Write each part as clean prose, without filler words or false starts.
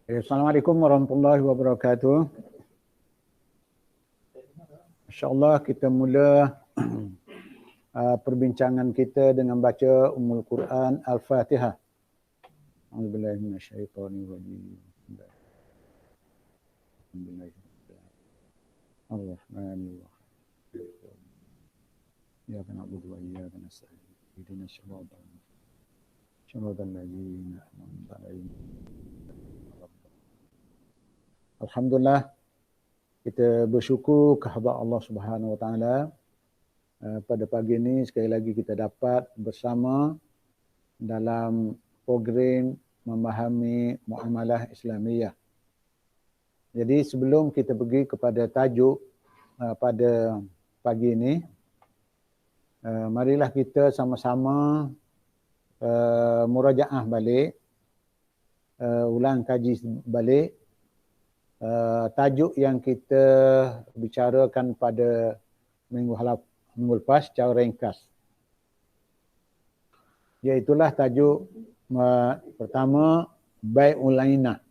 Assalamualaikum warahmatullahi wabarakatuh. InsyaAllah kita mula perbincangan kita dengan baca Ummul Quran Al-Fatihah. A'udzubillahi minasyaitonirrajim. Bismillahirrahmanirrahim. Iyyaka na'budu wa iyyaka nasta'in. Ihdinas siratal ladzina an'amta 'alaihim. Alhamdulillah, kita bersyukur kepada Allah Subhanahu Wa Taala pada pagi ini sekali lagi kita dapat bersama dalam program memahami muamalah Islamiyah. Jadi sebelum kita pergi kepada tajuk pada pagi ini, marilah kita sama-sama murajaah balik, ulang kaji balik tajuk yang kita bicarakan pada minggu lepas secara ringkas. Iaitulah tajuk pertama, Bai'ul Ainah.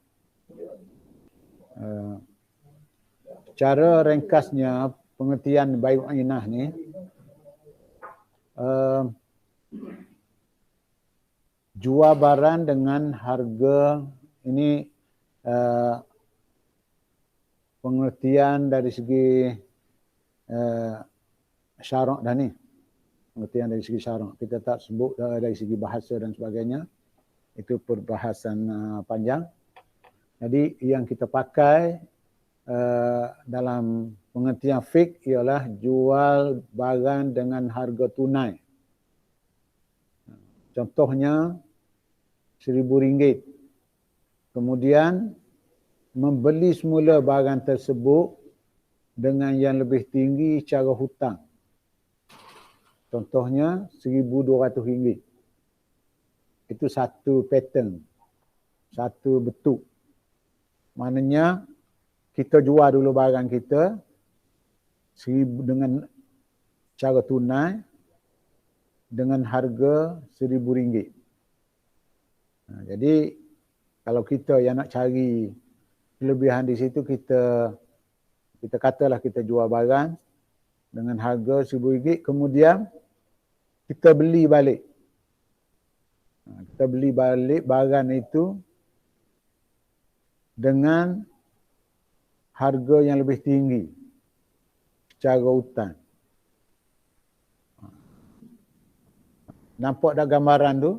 Cara ringkasnya pengertian Bai'ul Ainah ni, jual barang dengan harga ini, pengertian dari segi syarak dah ni. Pengertian dari segi syarak. Kita tak sebut dari segi bahasa dan sebagainya. Itu perbahasan panjang. Jadi yang kita pakai dalam pengertian fiqh ialah jual barang dengan harga tunai. Contohnya RM1,000. Kemudian membeli semula barang tersebut dengan yang lebih tinggi secara hutang. Contohnya RM1,200. Itu satu pattern, satu bentuk. Maknanya kita jual dulu barang kita dengan cara tunai dengan harga RM1,000. Jadi kalau kita yang nak cari kelebihan di situ, kita katalah kita jual barang dengan harga RM1,000, kemudian kita beli balik. Kita beli balik barang itu dengan harga yang lebih tinggi secara hutang. Nampak dah gambaran tu?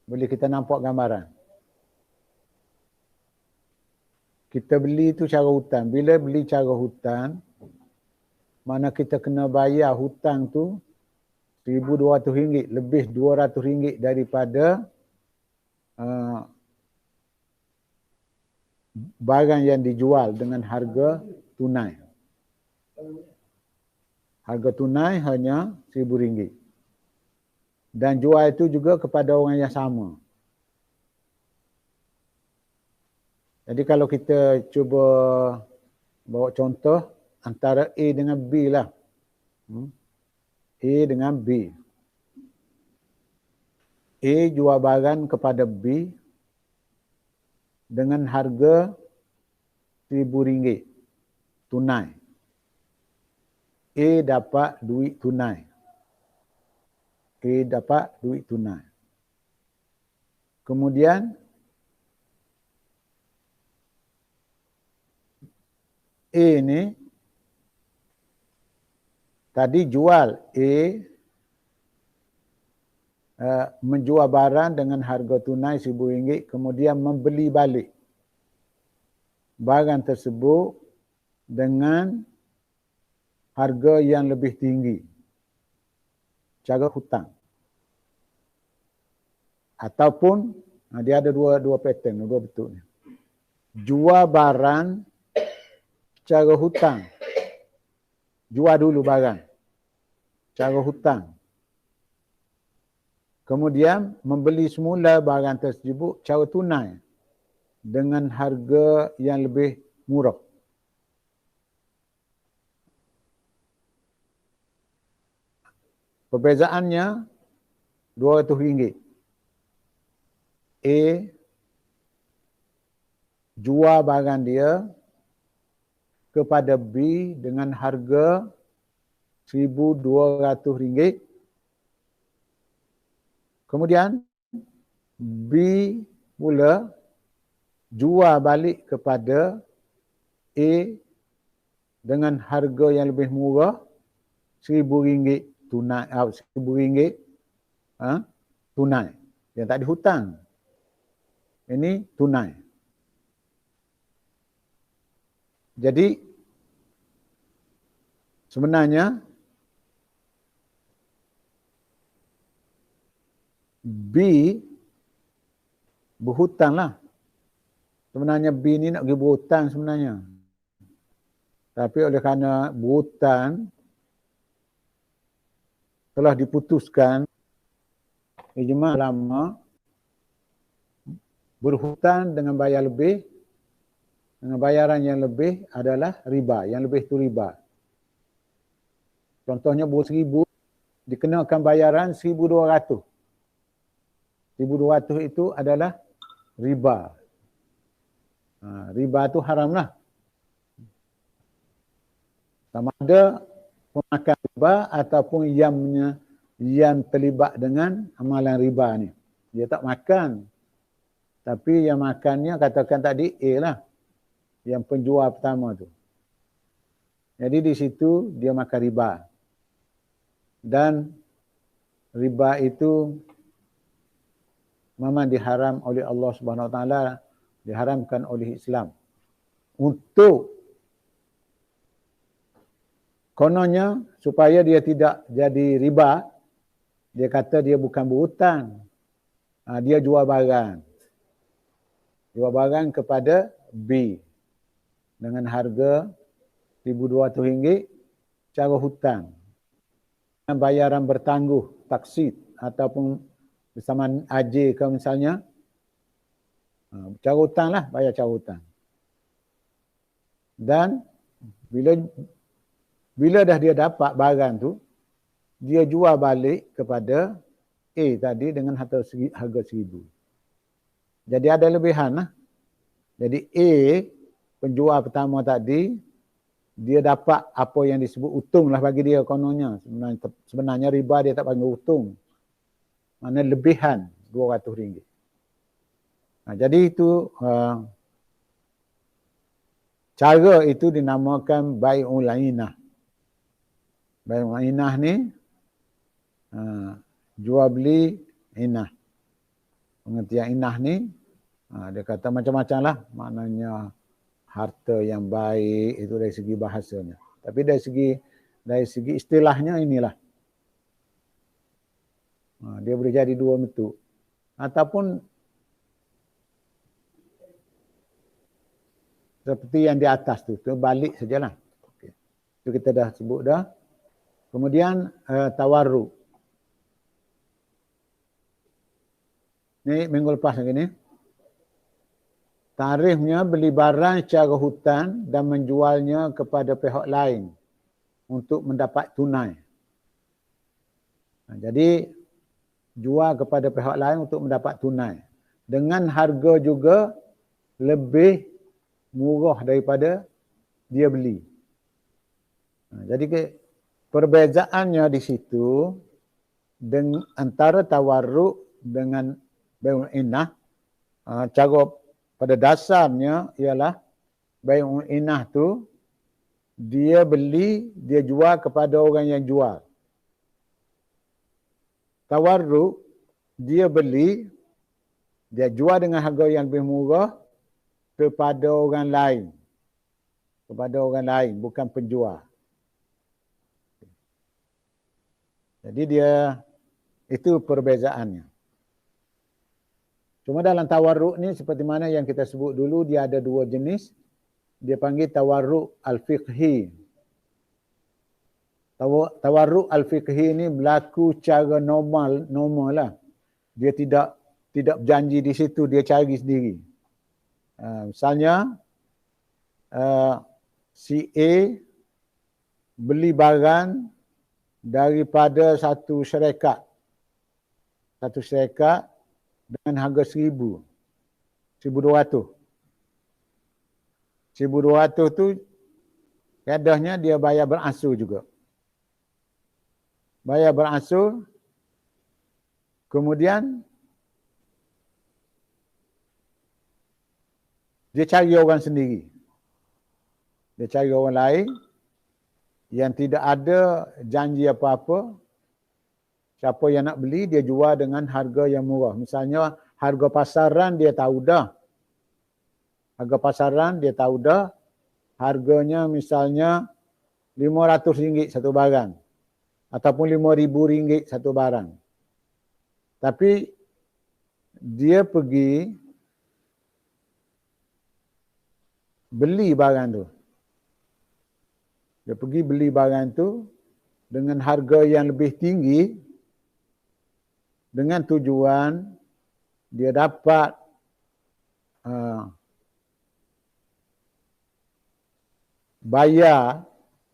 Boleh kita nampak gambaran? Kita beli tu cara hutang. Bila beli cara hutang, mana kita kena bayar hutang tu RM1,200, lebih RM200 daripada barang yang dijual dengan harga tunai. Harga tunai hanya RM1,000. Dan jual itu juga kepada orang yang sama. Jadi kalau kita cuba bawa contoh antara A dengan B lah. A dengan B. A jual barang kepada B dengan harga RM1,000 tunai. A dapat duit tunai. A dapat duit tunai. Kemudian A ni tadi jual A menjual barang dengan harga tunai RM1,000, kemudian membeli balik barang tersebut dengan harga yang lebih tinggi cara hutang. Ataupun dia ada dua pattern, dua bentuk ni. Jual barang cara hutang. Jual dulu barang cara hutang. Kemudian membeli semula barang tersebut cara tunai dengan harga yang lebih murah. Perbezaannya RM200. A jual barang dia kepada B dengan harga RM1,200. Kemudian B pula jual balik kepada A dengan harga yang lebih murah, RM1,000 tunai, RM1,000 tunai. Yang tak dihutang. Ini tunai. Jadi sebenarnya B berhutang lah. Sebenarnya B ni nak pergi berhutang sebenarnya. Tapi oleh kerana berhutang telah diputuskan, ijma' ulama berhutang dengan bayar lebih, dengan bayaran yang lebih adalah riba. Yang lebih itu riba. Contohnya RM1,000 dikenakan bayaran RM1,200. RM1,200 itu adalah riba. Riba itu haram lah. Sama ada pemakan riba ataupun yang terlibat dengan amalan riba ni. Dia tak makan. Tapi yang makannya katakan tadi A lah. Yang penjual pertama tu. Jadi di situ dia makan riba. Dan riba itu memang diharam oleh Allah Subhanahu Wa Taala, diharamkan oleh Islam. Untuk kononnya supaya dia tidak jadi riba, dia kata dia bukan berhutang. Dia jual barang. Jual barang kepada B dengan harga RM1,200 cara hutang. Bayaran bertangguh, taksid ataupun bersamaan AJ ke misalnya. Cara hutang lah, bayar cara hutang. Dan bila dah dia dapat barang tu, dia jual balik kepada A tadi dengan harga RM1,000. Jadi ada lebihan lah. Jadi A, penjual pertama tadi, dia dapat apa yang disebut untung lah bagi dia kononnya. Sebenarnya riba dia tak panggil untung. Mana lebihan RM200. Jadi itu cara itu dinamakan bai'ul ainah. Bai'ul ainah ni jual beli inah. Pengertian inah ni dia kata macam-macam lah. Maknanya harta yang baik itu dari segi bahasanya. Tapi dari segi istilahnya inilah. Dia boleh jadi dua bentuk. Ataupun seperti yang di atas tu balik sajalah. Okay. Itu kita dah sebut dah. Kemudian tawarruk. Ni minggu lepas lagi ni. Tarifnya beli barang secara hutang dan menjualnya kepada pihak lain untuk mendapat tunai. Jadi jual kepada pihak lain untuk mendapat tunai. Dengan harga juga lebih murah daripada dia beli. Jadi perbezaannya di situ antara tawarruk dengan bai'ul inah, cara pada dasarnya ialah bai'ul inah tu dia beli, dia jual kepada orang yang jual. Tawarruk dia beli, dia jual dengan harga yang lebih murah kepada orang lain. Kepada orang lain, bukan penjual. Jadi dia, itu perbezaannya. Cuma dalam tawarruk ni seperti mana yang kita sebut dulu, dia ada dua jenis. Dia panggil tawarruk al-fiqhi. Tawarruk al-fiqhi ni berlaku cara normal lah. Dia tidak berjanji di situ, dia cari sendiri. Misalnya si A beli barang daripada satu syarikat dengan harga RM1,200. 1,200 tu kadahnya dia bayar beransur juga. Bayar beransur, kemudian dia cari orang sendiri. Dia cari orang lain yang tidak ada janji apa-apa. Siapa yang nak beli, dia jual dengan harga yang murah. Misalnya, harga pasaran dia tahu dah. Harga pasaran dia tahu dah. Harganya misalnya RM500 satu barang. Ataupun RM5,000 satu barang. Tapi, dia pergi beli barang tu. Dia pergi beli barang tu dengan harga yang lebih tinggi dengan tujuan dia dapat bayar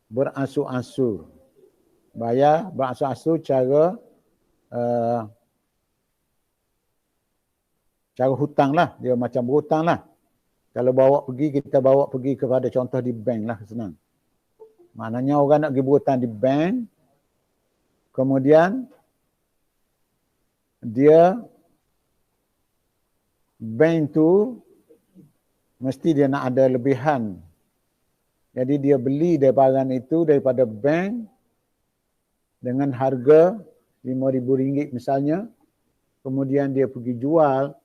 beransur-ansur. Bayar beransur-ansur cara hutang lah. Dia macam berhutang lah. Kalau kita bawa pergi kepada contoh di bank lah, senang. Maknanya orang nak pergi berhutang di bank, kemudian bank tu mesti dia nak ada lebihan. Jadi dia beli barang itu daripada bank dengan harga RM5,000 misalnya, kemudian dia pergi jual,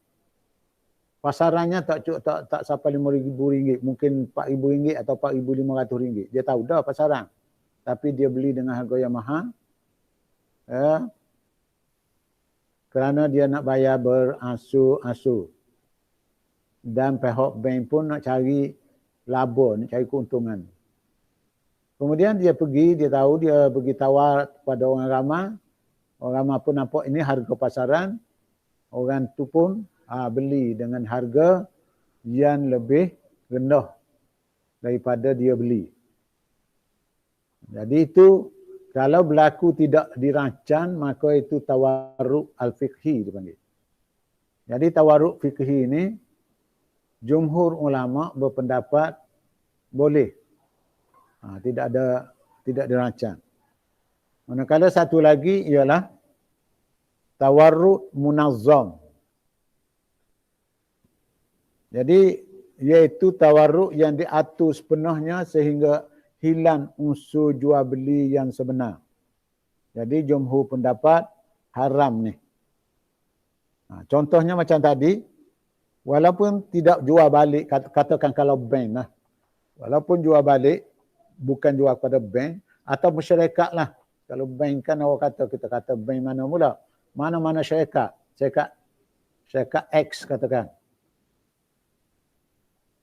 pasarannya tak sampai RM5,000, mungkin RM4,000 atau RM4,500. Dia tahu dah pasaran. Tapi dia beli dengan harga yang mahal. Kerana dia nak bayar beransur-ansur. Dan pihak bank pun nak cari laba, nak cari keuntungan. Kemudian dia pergi tawar kepada orang ramai. Orang ramai pun nampak ini harga pasaran. Orang tu pun beli dengan harga yang lebih rendah daripada dia beli. Jadi itu kalau berlaku tidak dirancang, maka itu tawarruk al-fiqhi dipanggil. Jadi tawarruk fiqhi ini jumhur ulama berpendapat boleh. Tidak dirancang. Manakala satu lagi ialah tawarruk munazzam. Jadi iaitu tawarruk yang diatur sepenuhnya sehingga hilang unsur jual beli yang sebenar. Jadi jumhur pendapat haram ni. Contohnya macam tadi, walaupun tidak jual balik, katakan kalau bank lah. Walaupun jual balik, bukan jual kepada bank, atau syarikat lah. Kalau bank kan orang kita kata bank mana pula? Mana-mana syarikat. Syarikat X katakan.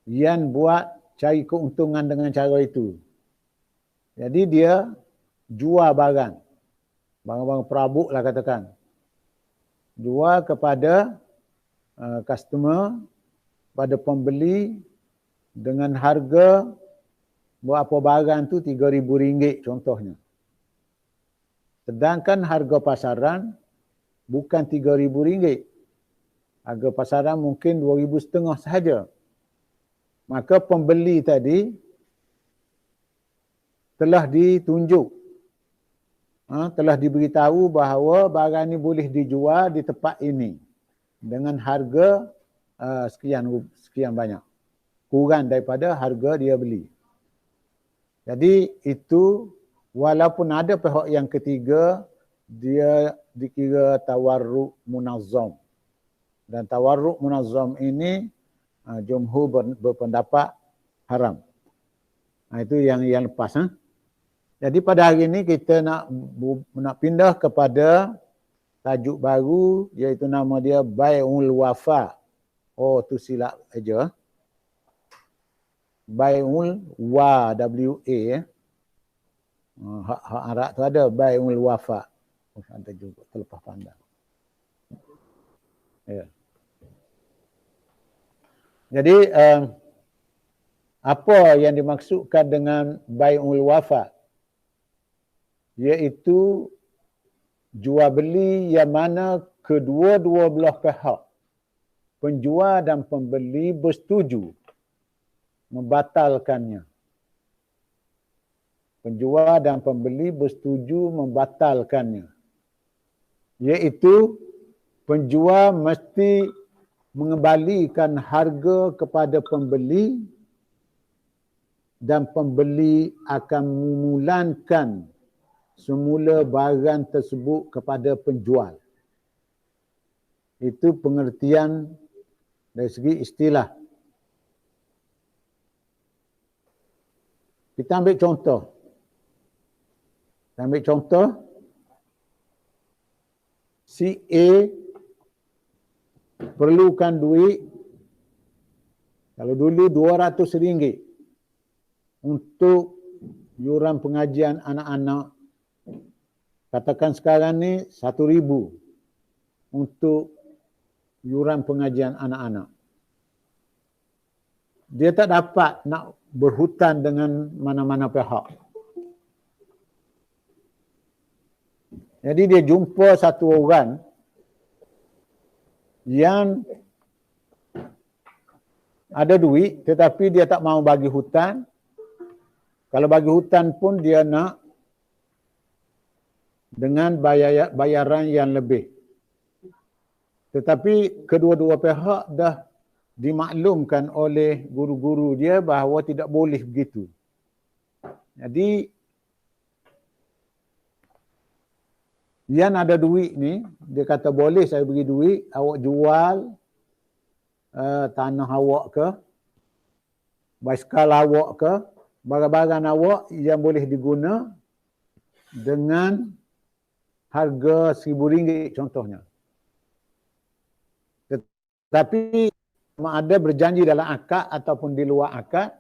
Yang buat cari keuntungan dengan cara itu. Jadi dia jual barang. Barang-barang perabot lah katakan. Jual kepada customer, pada pembeli dengan harga berapa barang tu RM3,000 contohnya. Sedangkan harga pasaran bukan RM3,000. Harga pasaran mungkin RM2,500 sahaja. Maka pembeli tadi telah ditunjuk, telah diberitahu bahawa barang ini boleh dijual di tempat ini dengan harga sekian banyak. Kurang daripada harga dia beli. Jadi itu walaupun ada pihak yang ketiga, dia dikira tawarruk munazzam. Dan tawarruk munazzam ini jumhur berpendapat haram. Itu yang lepas. Jadi pada hari ini kita nak pindah kepada tajuk baru, iaitu nama dia Bai'ul Wafa. Oh, tu silap aja. Bai'ul W-A. Hak Arab tu ada Bai'ul Wafa. Ada juga terlepas pandang. Ya. Jadi apa yang dimaksudkan dengan Bai'ul Wafa? Iaitu jual beli yang mana kedua-dua belah pihak, penjual dan pembeli bersetuju membatalkannya. Penjual dan pembeli bersetuju membatalkannya. Iaitu penjual mesti mengembalikan harga kepada pembeli dan pembeli akan memulankan semula barang tersebut kepada penjual. Itu pengertian dari segi istilah. Kita ambil contoh. Si A perlukan duit, kalau dulu RM200 untuk yuran pengajian anak-anak. Katakan sekarang ni RM1,000 untuk yuran pengajian anak-anak. Dia tak dapat nak berhutang dengan mana-mana pihak. Jadi dia jumpa satu orang yang ada duit tetapi dia tak mahu bagi hutang. Kalau bagi hutang pun dia nak dengan bayaran yang lebih. Tetapi kedua-dua pihak dah dimaklumkan oleh guru-guru dia bahawa tidak boleh begitu. Jadi yang ada duit ni, dia kata boleh saya bagi duit, awak jual tanah awak ke, basikal awak ke, barang-barang awak yang boleh diguna dengan harga RM1,000 contohnya. Tetapi ada berjanji dalam akad ataupun di luar akad,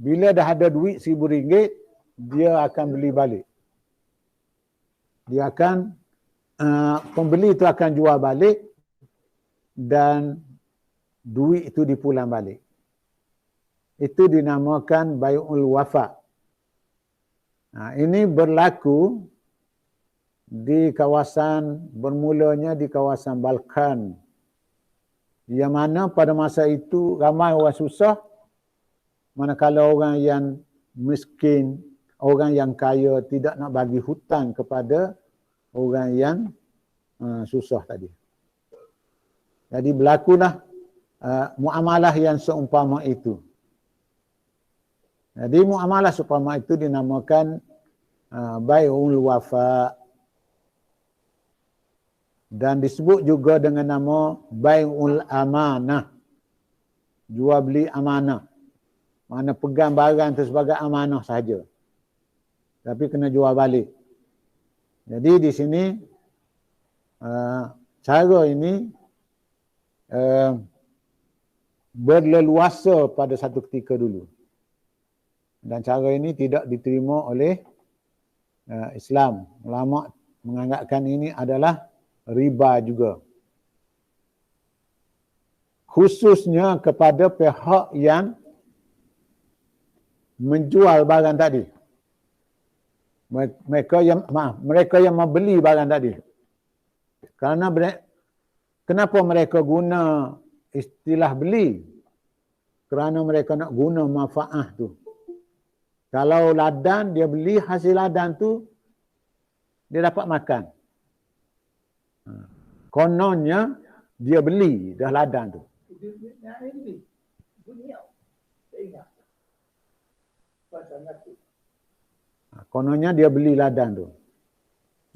bila dah ada duit RM1,000, dia akan beli balik. Dia akan, pembeli itu akan jual balik dan duit itu dipulang balik. Itu dinamakan bai'ul wafa. Ini berlaku di kawasan, bermulanya di kawasan Balkan. Yang mana pada masa itu ramai orang susah, manakala orang yang miskin, orang yang kaya tidak nak bagi hutang kepada orang yang susah tadi. Jadi berlakulah muamalah yang seumpama itu. Jadi muamalah seumpama itu dinamakan bai'ul wafa. Dan disebut juga dengan nama bai'ul amanah. Jual beli amanah. Mana pegang barang itu sebagai amanah sahaja. Tapi kena jual balik. Jadi di sini cara ini berleluasa pada satu ketika dulu. Dan cara ini tidak diterima oleh Islam. Ulama menganggapkan ini adalah riba juga. Khususnya kepada pihak yang menjual barang tadi. Mereka yang membeli barang tadi. Kerana kenapa mereka guna istilah beli? Kerana mereka nak guna manfaat tu. Kalau ladang, dia beli hasil ladang tu, dia dapat makan. Kononnya, dia beli dah ladang tu. Kononnya dia beli ladang tu.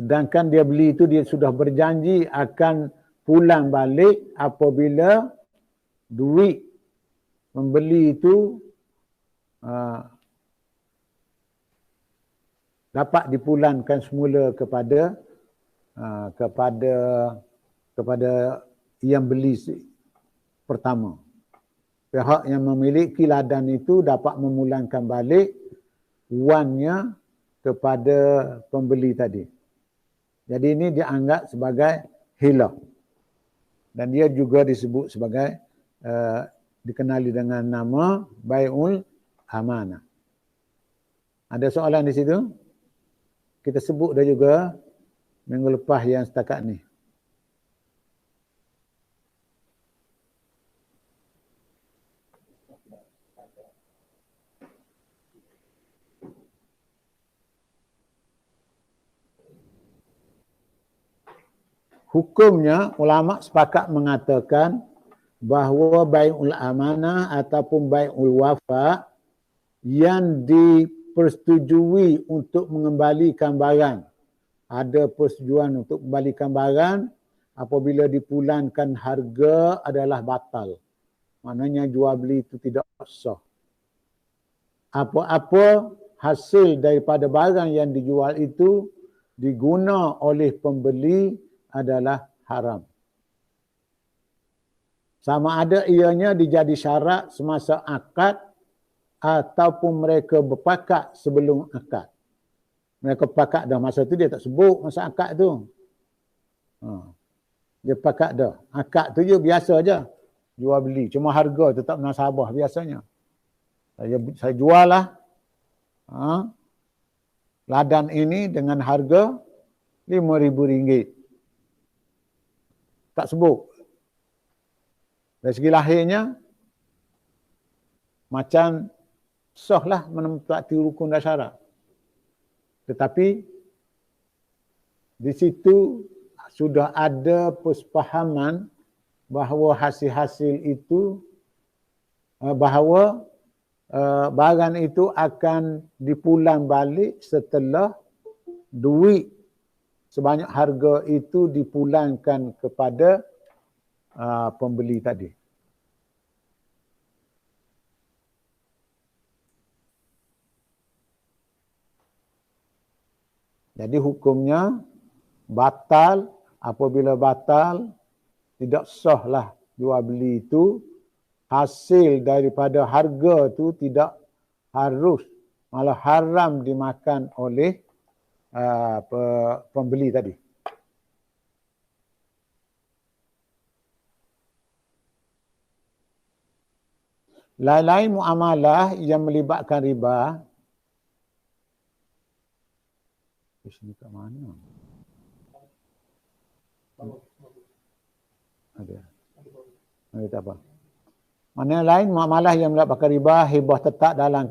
Sedangkan dia beli itu dia sudah berjanji akan pulang balik apabila duit membeli itu dapat dipulangkan semula kepada yang beli pertama. Pihak yang memiliki ladang itu dapat memulangkan balik wannya kepada pembeli tadi. Jadi ini dianggap sebagai hilah. Dan dia juga disebut sebagai, dikenali dengan nama bai'ul amanah. Ada soalan di situ? Kita sebut dah juga minggu lepas yang setakat ni. hukumnya ulama sepakat mengatakan bahawa bai'ul amanah ataupun bai'ul wafa yang dipersetujui untuk mengembalikan barang. Ada persetujuan untuk kembalikan barang apabila dipulankan harga adalah batal. Maknanya jual beli itu tidak sah. Apa-apa hasil daripada barang yang dijual itu diguna oleh pembeli adalah haram. Sama ada ianya dijadi syarat semasa akad ataupun mereka berpakat sebelum akad. Mereka pakat dah masa tu dia tak sebut masa akad tu. Dia pakat dah. Akad tu je biasa aja. Jual beli. Cuma harga tetap nasabah biasanya. Saya jual lah. Ladang ini dengan harga RM5,000. Tak sebut. Dari segi lahirnya, macam sah lah menempati rukun dan syarat. Tetapi di situ sudah ada persefahaman bahawa hasil-hasil itu, bahawa barang itu akan dipulang balik setelah duit sebanyak harga itu dipulangkan kepada pembeli tadi. Jadi hukumnya batal, apabila batal tidak sah lah jual beli itu, hasil daripada harga itu tidak harus, malah haram dimakan oleh pembeli tadi. Lain-lain muamalah yang melibatkan riba. Sini kat mana? Ada. Tak apa. Mana lain muamalah yang melibatkan riba, hibah tetap dalam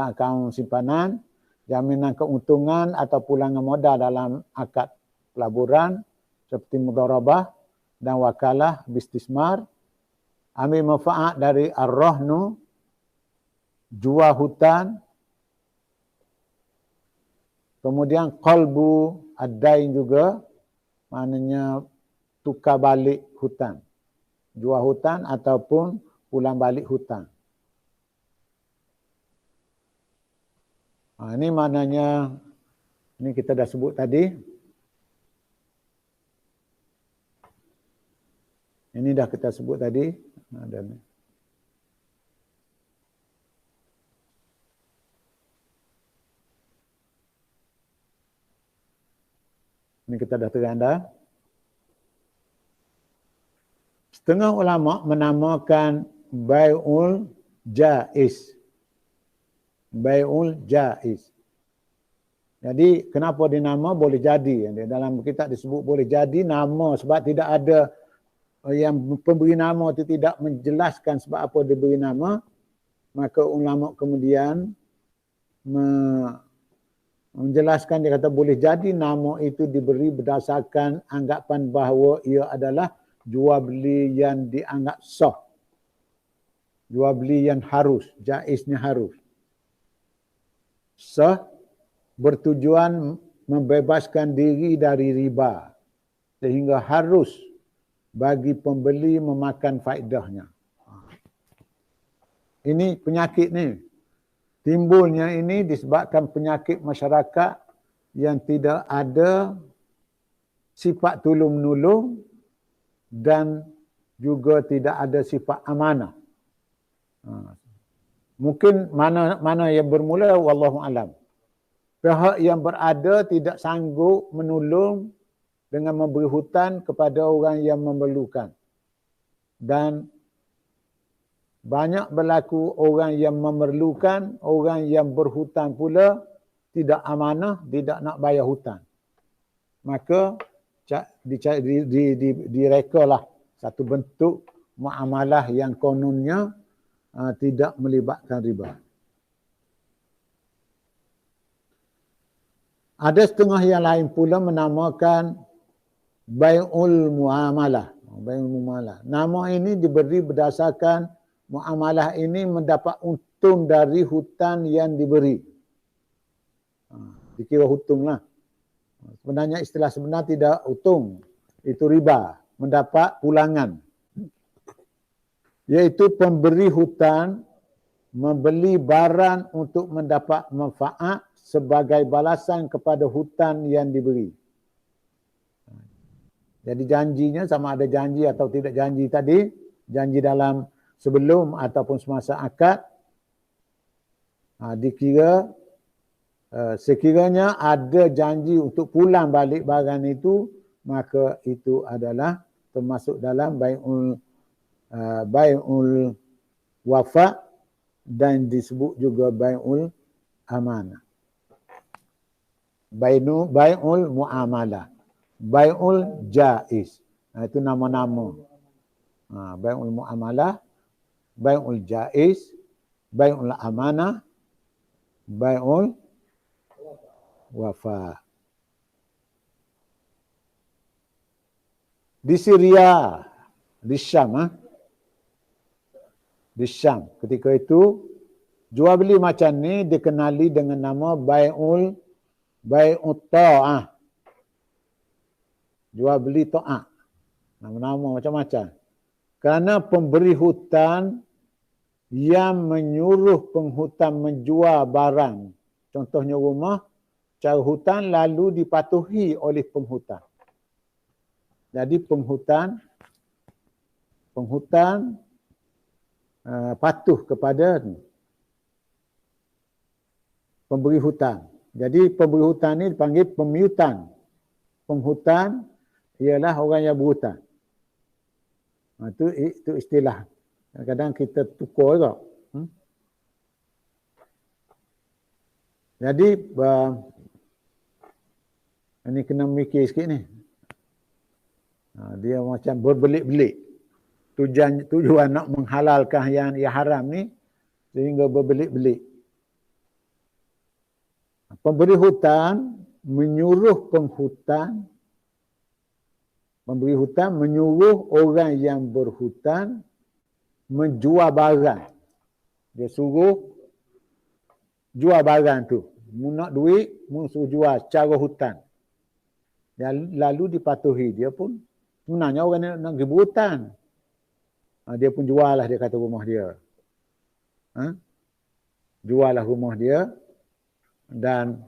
akaun simpanan, jaminan keuntungan atau pulangan modal dalam akad pelaburan seperti mudharabah dan wakalah bistismar, ambil manfaat dari ar-rahnu, jual hutan, kemudian qalbu ad-dain juga, maknanya tukar balik hutang. Jual hutang ataupun pulang balik hutang. Ini maknanya, ini kita dah sebut tadi. Ini dah kita sebut tadi. Ada ni. Ini kita dah terang dah. Setengah ulama menamakan bai'ul jaiz. Bai'ul jaiz. Jadi kenapa dinama boleh jadi? Dalam kitab disebut boleh jadi nama sebab tidak ada yang pemberi nama itu tidak menjelaskan sebab apa diberi nama. Maka ulama kemudian menjelaskan, dia kata boleh jadi nama itu diberi berdasarkan anggapan bahawa ia adalah jual beli yang dianggap sah. Jual beli yang harus, jaiznya harus. Sah bertujuan membebaskan diri dari riba sehingga harus bagi pembeli memakan faedahnya. Ini penyakit ni. Timbulnya ini disebabkan penyakit masyarakat yang tidak ada sifat tolong-menolong dan juga tidak ada sifat amanah. Mungkin mana yang bermula, wallahu alam. Pihak yang berada tidak sanggup menolong dengan memberi hutan kepada orang yang memerlukan. Dan banyak berlaku orang yang memerlukan, orang yang berhutang pula tidak amanah, tidak nak bayar hutang. Maka direkalah satu bentuk muamalah yang kononnya tidak melibatkan riba. Ada setengah yang lain pula menamakan bai'ul muamalah. Bai'ul muamalah. Nama ini diberi berdasarkan muamalah ini mendapat untung dari hutang yang diberi. Dikira hutang lah. Sebenarnya istilah sebenar tidak untung. Itu riba. Mendapat pulangan. Iaitu pemberi hutang membeli barang untuk mendapat manfaat sebagai balasan kepada hutang yang diberi. Jadi janjinya sama ada janji atau tidak janji tadi, janji dalam sebelum ataupun semasa akad, dikira sekiranya ada janji untuk pulang balik barang itu, maka itu adalah termasuk dalam bai'ul wafa dan disebut juga bai'ul amanah. Bai'ul muamalah, bai'ul jaiz. Itu nama-nama. Bai'ul muamalah, bai'ul jaiz, bai'ul amanah, bai'ul wafa. Di Syria, di Syam, di Syam. Ketika itu, jual beli macam ni dikenali dengan nama bai'ul ta'ah. Jual beli ta'ah. Nama-nama macam-macam. Kerana pemberi hutang yang menyuruh penghutang menjual barang. Contohnya rumah, cara hutang lalu dipatuhi oleh penghutang. Jadi penghutang patuh kepada pemberi hutang. Jadi pemberi hutang ni dipanggil pemiutang. Penghutang ialah orang yang berhutang. Itu istilah. Kadang-kadang kita tukar juga. Jadi ini kena mikir sikit ni. Dia macam berbelit-belit. Tujuan nak menghalalkan yang haram ni sehingga berbelit-belit. Pemberi hutang menyuruh penghutang, pemberi hutang menyuruh orang yang berhutang menjual barang. Dia suruh jual barang tu. Mu nak duit, mu suruh jual secara hutang. Lalu dipatuhi. Dia pun sebenarnya orang nak pergi berhutang. Dia pun jual lah, dia kata rumah dia. Jual lah rumah dia. Dan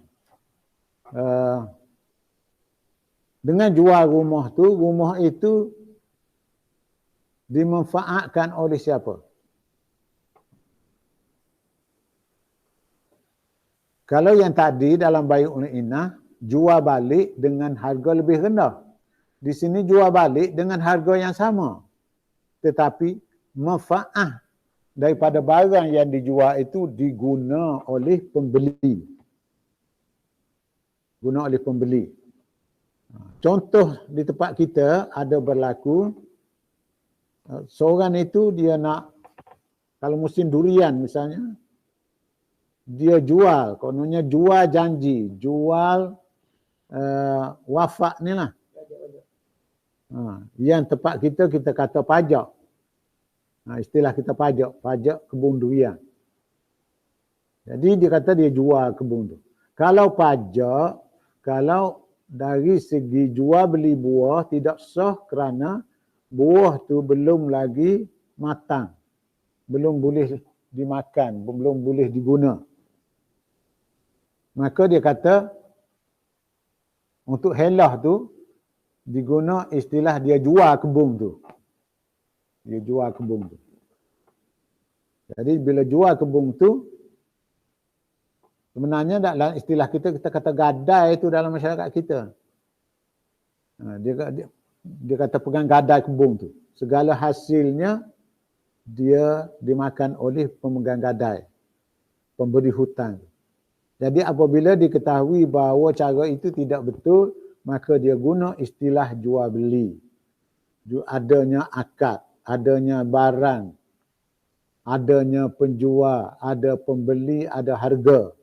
dengan jual rumah itu dimanfaatkan oleh siapa? Kalau yang tadi dalam bai'ul inah, jual balik dengan harga lebih rendah. Di sini jual balik dengan harga yang sama. Tetapi manfaat daripada barang yang dijual itu diguna oleh pembeli. Guna oleh pembeli. Contoh di tempat kita ada berlaku, seorang itu dia nak, kalau musim durian misalnya, dia jual, kononnya jual janji, jual wafak ni lah. Yang tempat kita kata pajak. Istilah kita pajak kebun durian. Jadi dia kata dia jual kebun tu. Kalau pajak, kalau dari segi jual beli buah tidak sah kerana buah tu belum lagi matang. Belum boleh dimakan, belum boleh diguna. Maka dia kata untuk helah tu diguna istilah dia jual kebun tu. Dia jual kebun tu. Jadi bila jual kebun tu, sebenarnya dalam istilah kita kata gadai itu dalam masyarakat kita. Dia kata pegang gadai kebun tu. Segala hasilnya dia dimakan oleh pemegang gadai, pemberi hutang. Jadi apabila diketahui bahawa cara itu tidak betul, maka dia guna istilah jual beli. Adanya akad, adanya barang, adanya penjual, ada pembeli, ada harga.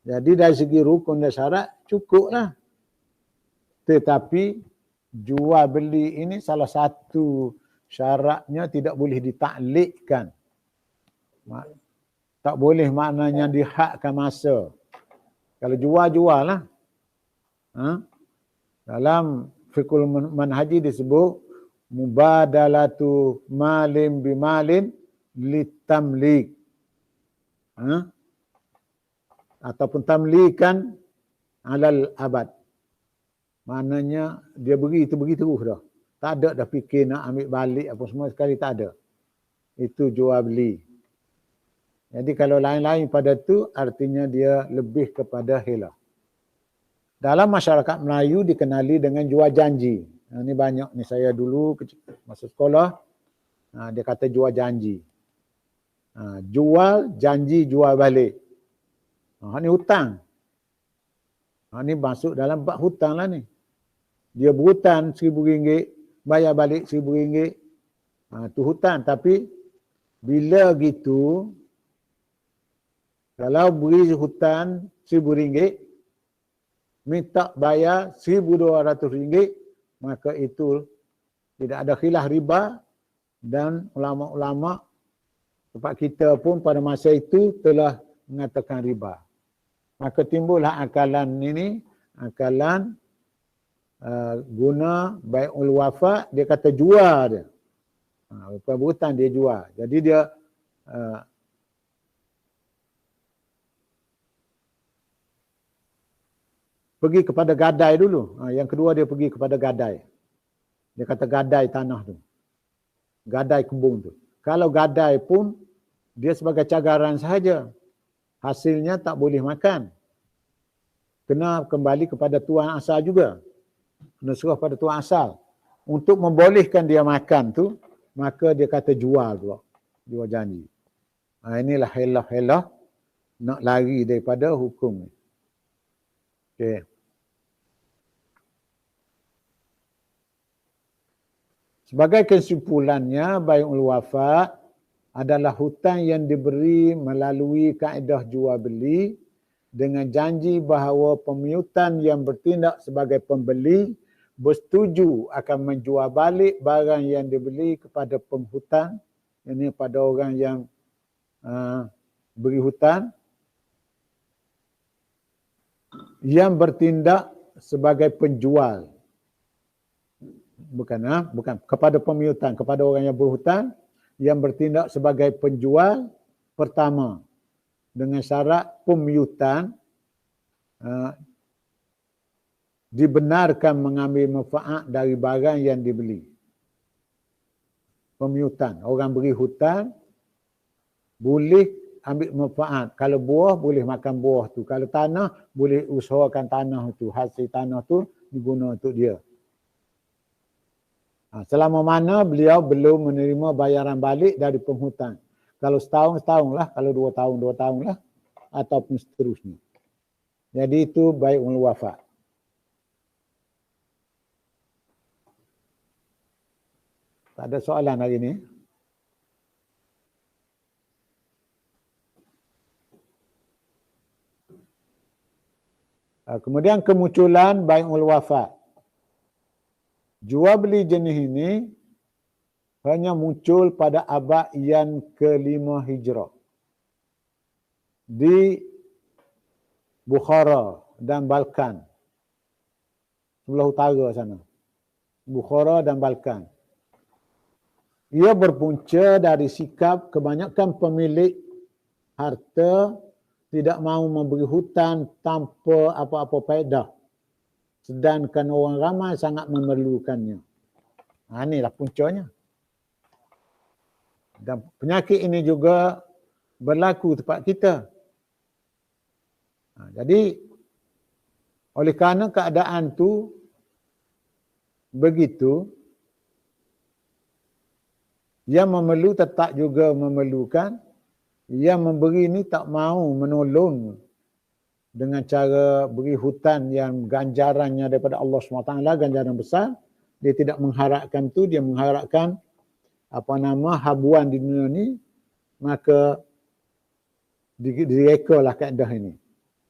Jadi dari segi rukun dan syarat cukuplah. Tetapi jual beli ini salah satu syaratnya tidak boleh ditaklikkan. Tak boleh maknanya dihakkan masa. Kalau jual lah. Dalam fiqhul manhaji disebut mubadalatu malin bimalin litamlik. Ataupun tamlikan alal abad. Maknanya dia beri terus dah. Tak ada dah fikir nak ambil balik apa semua sekali, tak ada. Itu jual beli. Jadi kalau lain-lain pada tu artinya dia lebih kepada hilah. Dalam masyarakat Melayu dikenali dengan jual janji. Ini banyak ni, saya dulu masa sekolah dia kata jual janji. Jual janji jual balik. Ini hutang. Ini masuk dalam bab hutang lah ni. Dia berhutang RM1,000, bayar balik RM1,000. Tu hutang. Tapi bila gitu, kalau beri hutang RM1,000, minta bayar RM1,200, maka itu tidak ada khilaf riba. Dan ulama-ulama tempat kita pun pada masa itu telah mengatakan riba. Maka timbullah akalan ini, akalan guna bai'ul wafa, dia kata jual dia. Berhutang dia jual. Jadi dia pergi kepada gadai dulu. Yang kedua dia pergi kepada gadai. Dia kata gadai tanah tu. Gadai kebun tu. Kalau gadai pun dia sebagai cagaran sahaja. Hasilnya tak boleh makan. Kena kembali kepada tuan asal juga. Kena serah pada tuan asal. Untuk membolehkan dia makan tu, maka dia kata jual pula. Jual janji. Inilah helah-helah nak lari daripada hukum ni. Okey. Sebagai kesimpulannya, bai'ul wafa adalah hutang yang diberi melalui kaedah jual beli dengan janji bahawa pemiutan yang bertindak sebagai pembeli bersetuju akan menjual balik barang yang dibeli kepada penghutang, ini pada orang yang beri hutang, yang bertindak sebagai penjual. Bukan kepada pemiutan, kepada orang yang berhutang yang bertindak sebagai penjual pertama dengan syarat pemiutan dibenarkan mengambil manfaat dari barang yang dibeli. Pemiutan, orang beri hutang boleh ambil manfaat. Kalau buah boleh makan buah tu, kalau tanah boleh usahakan tanah tu, hasil tanah tu diguna untuk dia. Selama mana beliau belum menerima bayaran balik dari penghutang. Kalau setahun lah, kalau 2 tahun lah, ataupun seterusnya. Jadi itu bai'ul wafa. Tak ada soalan hari ni. Kemudian kemunculan bai'ul wafa. Jual beli jenis ini hanya muncul pada abad yang ke-5 Hijrah. Di Bukhara dan Balkan. Sebelah utara sana. Bukhara dan Balkan. Ia berpunca dari sikap kebanyakan pemilik harta tidak mahu memberi hutang tanpa apa-apa faedah. Sedangkan orang ramai sangat memerlukannya. Inilah puncanya. Dan penyakit ini juga berlaku tempat kita. Jadi, oleh kerana keadaan tu begitu, yang memerlu tetap juga memerlukan, yang memberi ni tak mahu menolong dengan cara beri hutang yang ganjarannya daripada Allah SWT, ganjaran besar. Dia tidak mengharapkan tu, dia mengharapkan habuan di dunia ni, maka direkalah kaedah ini.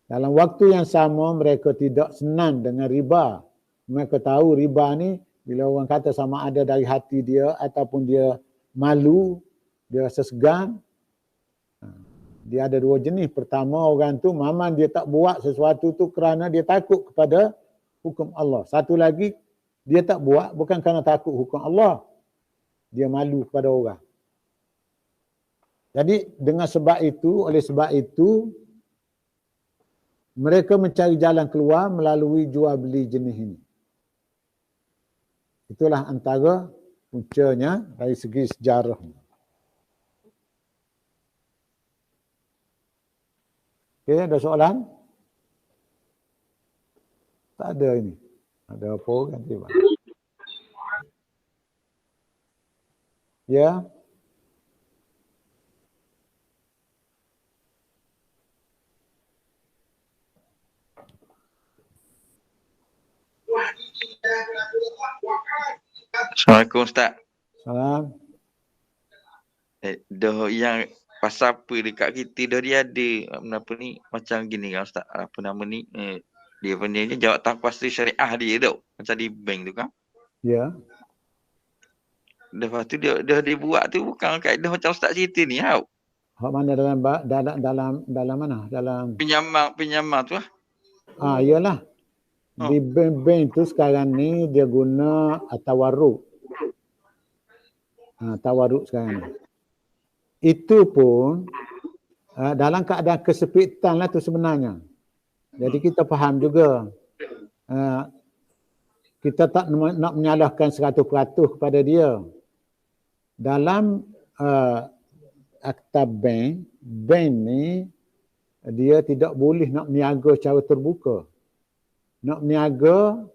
Dalam waktu yang sama mereka tidak senang dengan riba. Mereka tahu riba ni Bila orang kata sama ada dari hati dia ataupun dia malu, dia rasa segan. Dia ada dua jenis. Pertama, orang tu memang dia tak buat sesuatu tu kerana dia takut kepada hukum Allah. Satu lagi, dia tak buat bukan kerana takut hukum Allah. Dia malu kepada orang. Jadi oleh sebab itu, mereka mencari jalan keluar melalui jual beli jenis ini. Itulah antara puncanya dari segi sejarah. Okey, ada soalan? Tak ada ini. Ada apa nanti, Pak? Ya. Assalamualaikum Ustaz. Salam. Dah yang pasal apa dekat kita dah dia ada apa ni macam gini kan Ustaz. Apa nama ni? Dia panggilnya jawatan kuasa syariah dia tu. Macam di bank tu kan. Ya. Lepas tu dia buat tu bukan kaedah macam Ustaz cerita ni tau. Hak mana dalam mana? Dalam Pinjaman tu lah. Iyalah. Di bank tu sekarang ni dia guna tawarruk. Tawarruk sekarang ni. Itu pun dalam keadaan kesepitan lah tu sebenarnya. Jadi kita faham juga. Kita tak nak menyalahkan 100% kepada dia. Dalam akta bank ni dia tidak boleh nak niaga secara terbuka. Nak niaga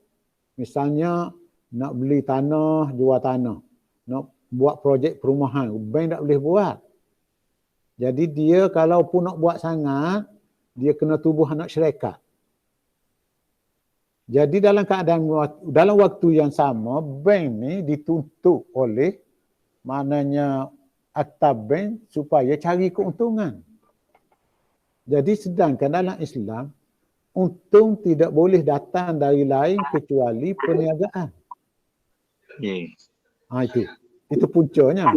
misalnya nak beli tanah, jual tanah. Nak buat projek perumahan, bank tak boleh buat. Jadi dia kalau pun nak buat sangat, dia kena tubuh anak syarikat. Jadi dalam waktu yang sama, bank ni dituntut oleh maknanya akta bank supaya cari keuntungan. Jadi sedangkan dalam Islam, untung tidak boleh datang dari lain kecuali perniagaan. Itu puncanya.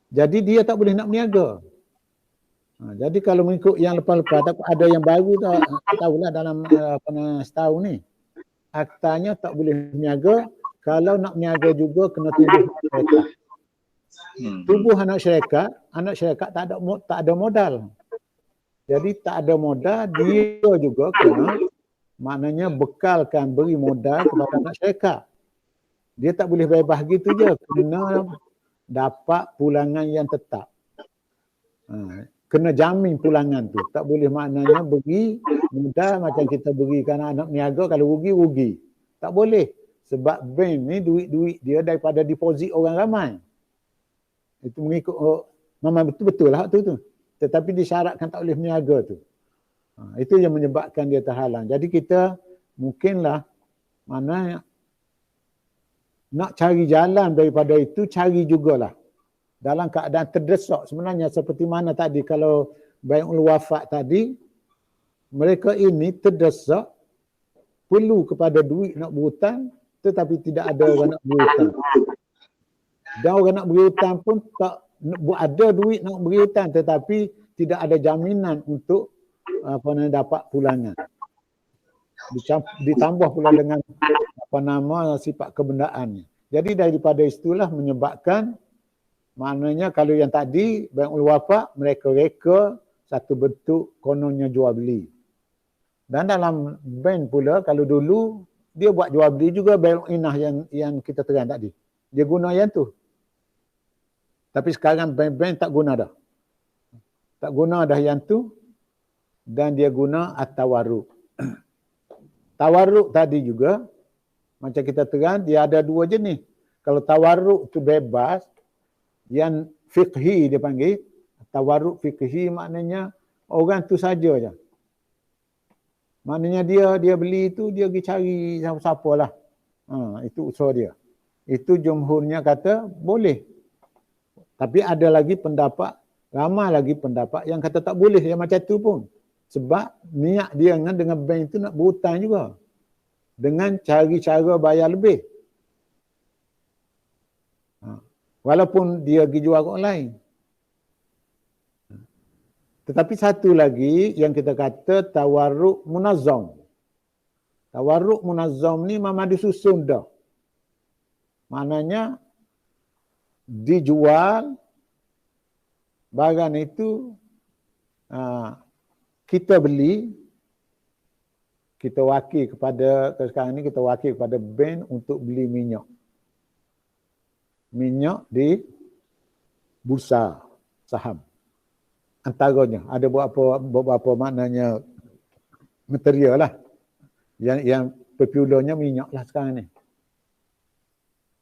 Jadi dia tak boleh nak berniaga. Jadi kalau mengikut yang lepas-lepas, ada yang baru tak tahulah dalam setahun ni. Aktanya tak boleh berniaga. Kalau nak berniaga juga kena tubuh syarikat. Tubuh anak syarikat tak ada modal. Jadi tak ada modal, dia juga kena maknanya bekalkan, beri modal kepada anak syarikat. Dia tak boleh bebas gitu je, kena dapat pulangan yang tetap. Kena jamin pulangan tu. Tak boleh maknanya beri modal macam kita berikan anak niaga, kalau rugi. Tak boleh. Sebab bank ni duit-duit dia daripada deposit orang ramai. Itu mengikut, memang betul-betul lah tu. Tetapi disyaratkan tak boleh berniaga tu. Itu yang menyebabkan dia terhalang. Jadi kita mungkinlah mana nak cari jalan daripada itu, cari jugalah. Dalam keadaan terdesak sebenarnya seperti mana tadi kalau Bai'ul Wafat tadi, mereka ini terdesak, perlu kepada duit nak berhutang tetapi tidak ada orang nak berhutang. Dan orang nak berhutang pun tak ada duit nak berhutang tetapi tidak ada jaminan untuk dapat pulangan. Ditambah pula dengan sifat kebendaannya. Jadi daripada itulah menyebabkan maknanya kalau yang tadi Bai'ul Wafat mereka reka satu bentuk kononnya jual beli. Dan dalam bank pula kalau dulu dia buat jual beli juga Bai'ul Inah yang kita terang tadi. Dia guna yang tu. Tapi sekarang bank-bank tak guna dah. Tak guna dah yang tu dan dia guna at-tawarruk. Tawarruk tadi juga macam kita terang dia ada dua jenis. Kalau tawarruk tu bebas, yang fiqhi dia panggil, tawarruk fiqhi maknanya orang tu saja je. Maknanya dia beli tu dia pergi cari siapa-siapa lah. Itu usaha dia. Itu jumhurnya kata boleh. Tapi ada lagi pendapat, ramai lagi pendapat yang kata tak boleh yang macam tu pun. Sebab niat dia dengan bank tu nak berhutang juga. Dengan cari cara bayar lebih. Walaupun dia pergi jual orang lain. Tetapi satu lagi yang kita kata tawarruk munazzam. Tawarruk munazzam ni memang disusun dah. Maknanya dijual barang itu kita beli, kita wakil kepada, sekarang ni kita wakil kepada bank untuk beli minyak. Minyak di bursa saham. Antaranya ada beberapa maknanya material lah. Yang popularnya minyak lah sekarang ni.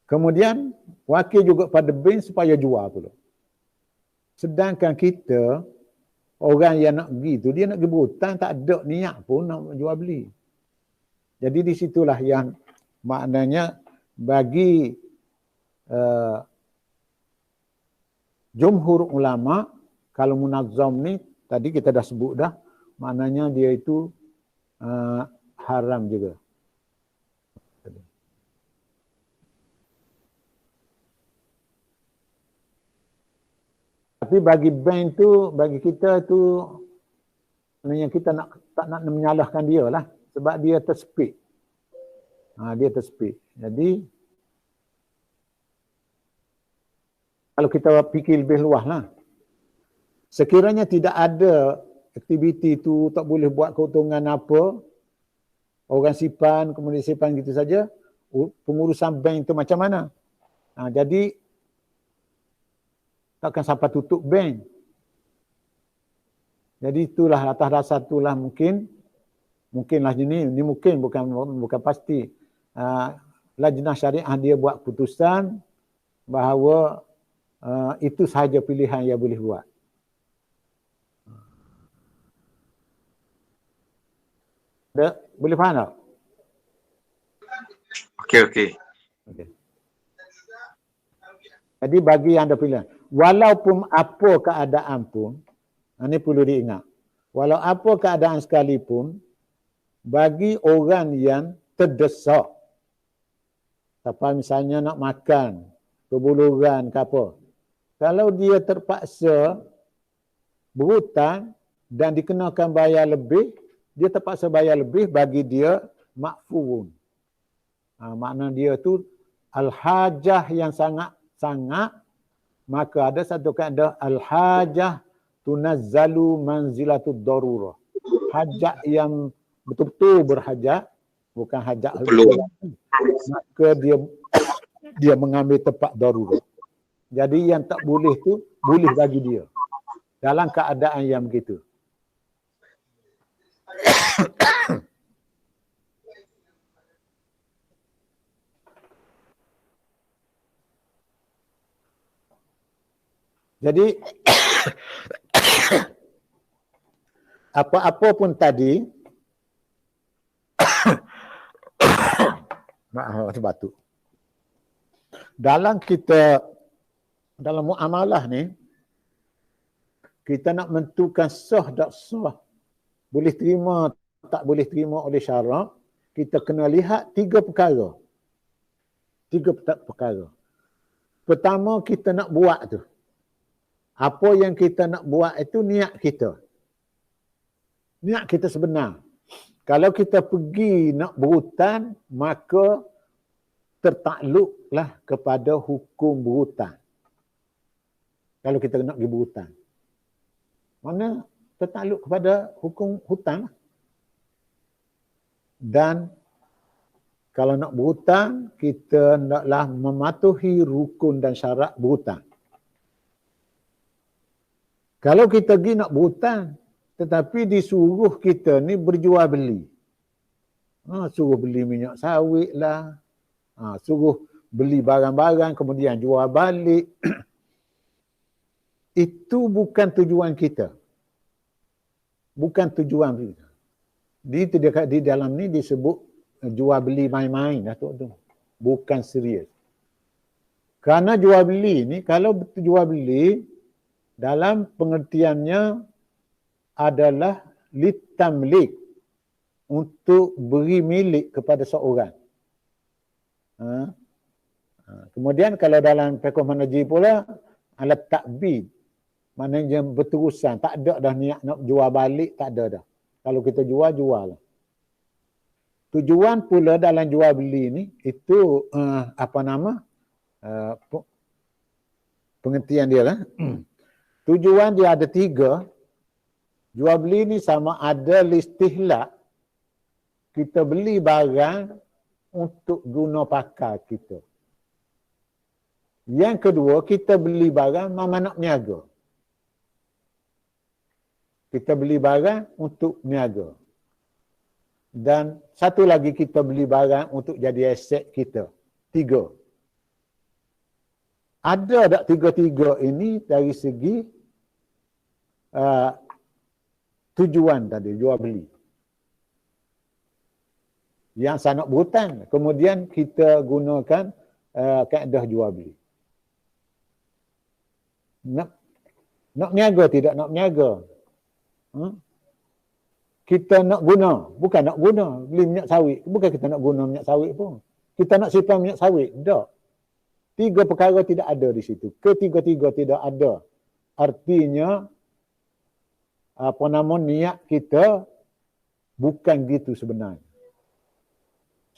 Kemudian wakil juga pada bank supaya jual pula. Sedangkan kita, orang yang nak pergi tu, dia nak pergi berhutang, tak ada niat pun nak jual beli. Jadi di situlah yang maknanya bagi jumhur ulama, kalau munazzam ni, tadi kita dah sebut dah, maknanya dia itu haram juga. Tapi bagi bank tu, bagi kita tu, maknanya kita tak nak menyalahkan dia lah. Sebab dia tersepit. Dia tersepit. Jadi, kalau kita fikir lebih luas lah. Sekiranya tidak ada aktiviti tu, tak boleh buat keuntungan apa, orang simpan, kemudian simpan gitu saja, pengurusan bank tu macam mana? Jadi, takkan sampai tutup bank. Jadi itulah atas dasar itulah mungkinlah ini mungkin bukan pasti. Lajnah syariah dia buat putusan bahawa itu sahaja pilihan yang boleh buat. Boleh faham tak? Okey. Jadi bagi yang ada pilihan, walaupun apa keadaan pun, ini perlu diingat. Walau apa keadaan sekalipun, bagi orang yang terdesak, apa misalnya nak makan, kebuluran ke apa, kalau dia terpaksa berhutang dan dikenakan bayar lebih, dia terpaksa bayar lebih, bagi dia makfurun. Makna dia tu al-hajah yang sangat, maka ada satu kaedah al-hajah tunazzalu manzilatud darurah. Hajat yang betul-betul berhajat, bukan hajat perlu. Maka dia mengambil tempat darurat. Jadi yang tak boleh tu boleh bagi dia dalam keadaan yang begitu. Jadi apa-apa pun tadi maaf batuk. Dalam muamalah ni, kita nak menentukan sah tak sah, boleh terima tak boleh terima oleh syarak, kita kena lihat tiga perkara. Pertama, kita nak buat tu. Apa yang kita nak buat itu niat kita. Niat kita sebenar. Kalau kita pergi nak berhutang, maka tertakluklah kepada hukum berhutang. Kalau kita nak pergi berhutang. Mana tertakluk kepada hukum hutang. Dan kalau nak berhutang, kita hendaklah mematuhi rukun dan syarat berhutang. Kalau kita pergi nak berhutang, tetapi disuruh kita ni berjual beli. Suruh beli minyak sawit lah. Suruh beli barang-barang, kemudian jual balik. Itu bukan tujuan kita. Bukan tujuan kita. Di dalam ni disebut jual beli main-main. Bukan serius. Kerana jual beli ni, kalau jual beli, dalam pengertiannya adalah litamlik, untuk beri milik kepada seorang. Kemudian kalau dalam fiqh Hanafi pula, alat ta'bid. Maknanya berterusan. Tak ada dah niat nak jual balik, tak ada dah. Kalau kita jual, jual. Tujuan pula dalam jual beli ni, itu pengertian dia lah. Tujuan dia ada 3. Jual beli ni sama ada listihlak. Kita beli barang untuk guna pakai kita. Yang kedua, kita beli barang mama nak niaga. Kita beli barang untuk niaga. Dan satu lagi kita beli barang untuk jadi aset kita. 3. Ada tak 3 ini dari segi tujuan tadi, jual beli. Yang sangat berhutang. Kemudian kita gunakan kaedah jual beli. Nak niaga tidak nak niaga. Kita nak guna, bukan nak guna. Beli minyak sawit, bukan kita nak guna minyak sawit pun. Kita nak simpan minyak sawit, tak. 3 perkara tidak ada di situ. Ketiga-tiga tidak ada. Artinya, niat kita bukan gitu sebenarnya.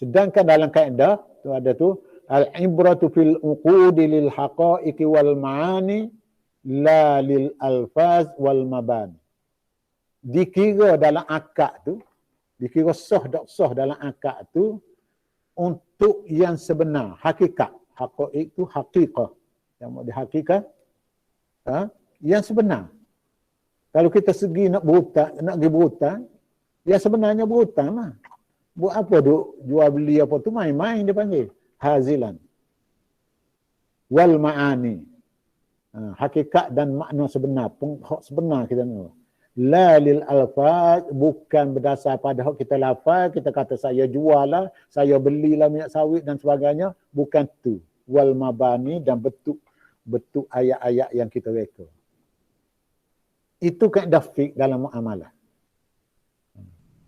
Sedangkan dalam kaedah, tu ada tu, al-ibratu fil uqudi lil haqa'iqi wal ma'ani la lil alfaz wal mabani. Dikira dalam akad tu, dikira sah tak sah dalam akad tu untuk yang sebenar, hakikat. Haqa'iq tu hakikah. Yang mau dihakikat, yang sebenar. Kalau kita segi nak pergi berhutang, yang sebenarnya berhutang lah. Buat apa duk jual beli apa tu, main-main dia panggil. Hazilan. Wal ma'ani. Hakikat dan makna sebenar. Hak sebenar kita nak. La lil alfaz, bukan berdasar pada hak kita lafaz, kita kata saya jual lah, saya belilah minyak sawit dan sebagainya. Bukan tu. Wal mabani dan bentuk ayat-ayat yang kita reka. Itu kaedah fiqh dalam muamalah.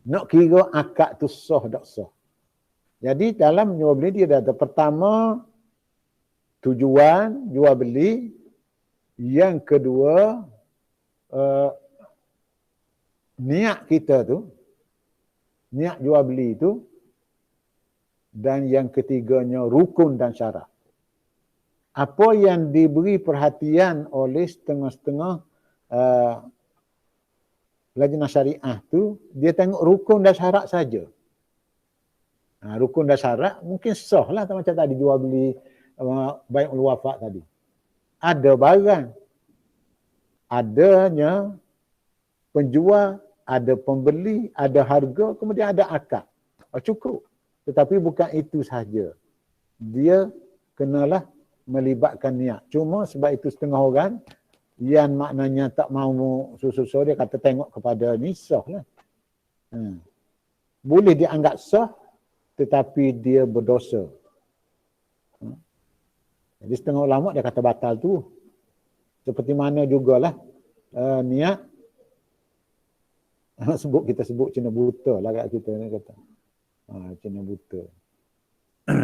Nak kira akad tu sah tak sah. Jadi dalam jual beli dia ada pertama tujuan jual beli, yang kedua niat kita tu, niat jual beli tu, dan yang ketiganya rukun dan syarat. Apa yang diberi perhatian oleh setengah-setengah lajnah syariah tu, dia tengok rukun dan syarat saja. Rukun dan syarat mungkin sah lah macam tadi jual beli bai'ul wafaq tadi. Ada barang, adanya penjual, ada pembeli, ada harga, kemudian ada akad. Cukup. Tetapi bukan itu sahaja. Dia kenalah melibatkan niat. Cuma sebab itu setengah orang yang maknanya tak mahu susu-susu, dia kata tengok kepada ni sah lah. Boleh dianggap sah, tetapi dia berdosa. Jadi setengah ulama dia kata batal tu. Seperti mana jugalah niat. Kita sebut Cina buta lah kat kita ni kata. Cina buta.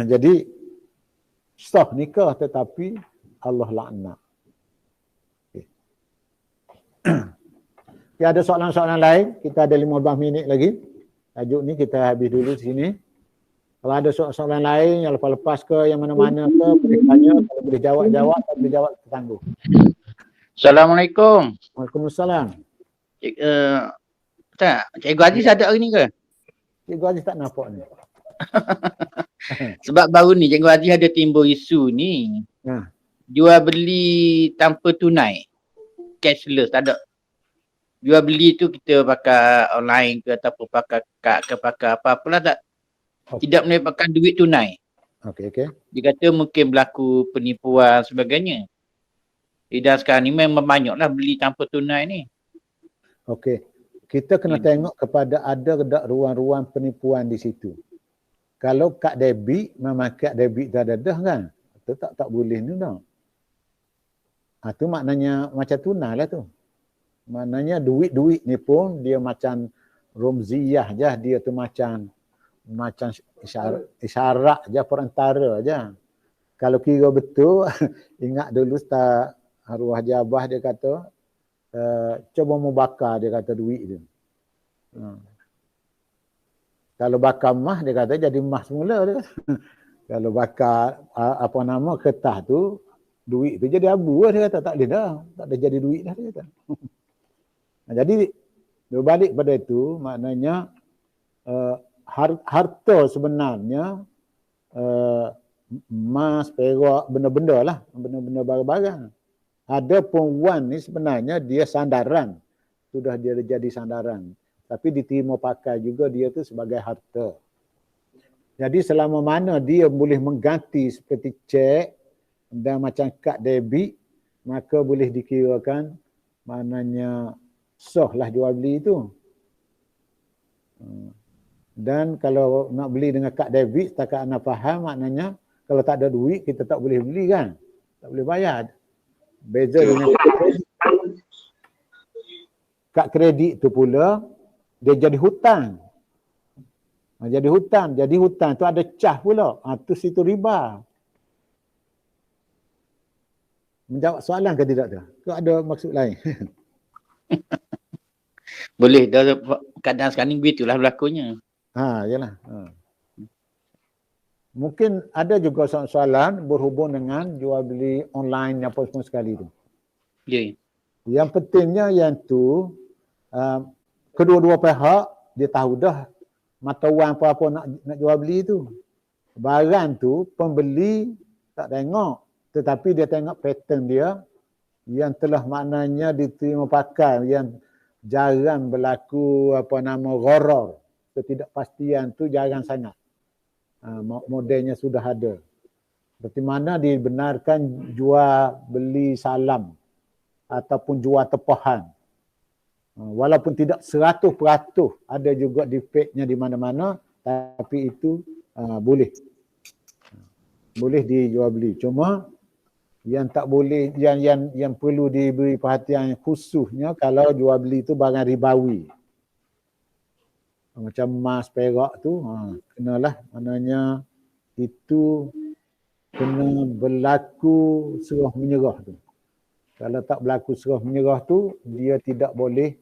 Jadi sah nikah tetapi Allah laknat. Okay, ada soalan-soalan lain, kita ada 15 minit lagi. Tajuk ni kita habis dulu di sini. Kalau ada soalan lain yang lepas-lepas ke, yang mana-mana ke, boleh tanya. Kalau boleh jawab-jawab, kalau boleh jawab, kita tangguh. Assalamualaikum. Waalaikumsalam. Cikgu Aziz ada hari ni ke? Cikgu Aziz tak nampak ni. Sebab baru ni Cikgu Aziz ada timbul isu ni. Jual beli tanpa tunai. Cashless, tak ada. Jual beli tu kita pakai online ke ataupun pakai kad ke pakai apa-apalah tak. Tidak melibatkan duit tunai. Okey. Dia kata mungkin berlaku penipuan sebagainya. Dan sekarang ni memang banyaklah beli tanpa tunai ni. Okey. Kita kena tengok kepada ada tak ruang-ruang penipuan di situ. Kalau kad debit, memang kad debit dah ada dah kan. Itu tak boleh ni dah. Itu maknanya macam tunai lah tu. Maknanya duit-duit ni pun dia macam romziyah je. Dia tu macam isyarat je, perantara je. kalau kira betul, ingat dulu Ustaz Arwah Jabah dia kata, cuba mau bakar dia kata duit tu. Kalau bakar emas dia kata jadi emas semula dia. Kalau bakar kertas tu, duit tu jadi abu lah dia kata. Tak boleh dah. Tak ada jadi duit dah dia kata. Jadi berbalik pada itu maknanya harta sebenarnya emas, perak, benda-benda lah. Benda-benda barang-barang. Ada pun wan ni sebenarnya dia sandaran. Sudah dia jadi sandaran. Tapi diterima pakai juga dia tu sebagai harta. Jadi selama mana dia boleh mengganti seperti cek dan macam kad debit, maka boleh dikirakan maknanya sah lah jual beli itu. Dan kalau nak beli dengan kad debit, setakat anda faham maknanya kalau tak ada duit kita tak boleh beli kan. Tak boleh bayar. Beza dengan kad kredit tu pula dia jadi hutang. Jadi hutang tu ada cas pula. Tu situ riba. Menjawab soalan ke tidak tu? Ke ada maksud lain? Boleh, dah keadaan sekarang ni begitulah berlakunya. Yalah. Mungkin ada juga soalan berhubung dengan jual beli online apa semua sekali tu. Ya. Yang pentingnya yang tu kedua-dua pihak dia tahu dah mata wang apa-apa nak jual beli tu. Barang tu pembeli tak tengok, tetapi dia tengok pattern dia yang telah maknanya diterima pakai, yang jarang berlaku gharar, ketidakpastian tu jarang sangat. Modelnya sudah ada. Seperti mana dibenarkan jual beli salam ataupun jual tepahan. Walaupun tidak 100% ada juga defect-nya di mana-mana, tapi itu boleh dijual beli. Cuma yang tak boleh, yang perlu diberi perhatian khususnya kalau jual beli itu barang ribawi. Macam emas, perak tu, kenalah maknanya itu kena berlaku serah menyerah tu. Kalau tak berlaku serah menyerah tu, dia tidak boleh,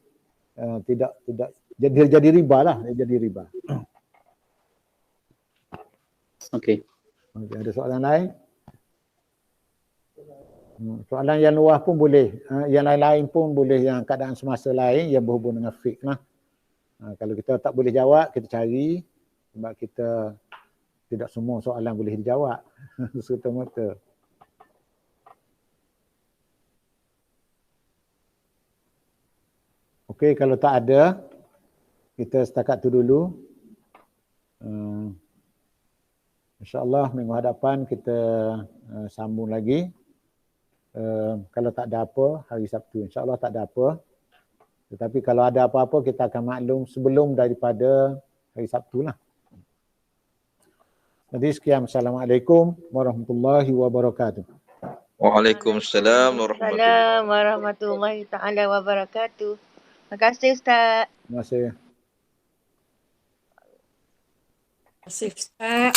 tidak jadi riba lah, dia jadi riba. Okey. Ada soalan lain? Soalan yang luas pun boleh, yang lain-lain pun boleh, yang keadaan semasa lain yang berhubung dengan fiqh lah. Kalau kita tak boleh jawab, kita cari, sebab kita tidak semua soalan boleh dijawab serta-merta. Okey, kalau tak ada, kita setakat tu dulu. InsyaAllah minggu hadapan kita sambung lagi. Kalau tak ada apa, hari Sabtu. InsyaAllah tak ada apa. Tetapi kalau ada apa-apa, kita akan maklum sebelum daripada hari Sabtu lah. Jadi sekian. Assalamualaikum warahmatullahi wabarakatuh. Waalaikumsalam warahmatullahi taala wabarakatuh. Terima kasih Ustaz. Terima kasih. Terima kasih Ustaz.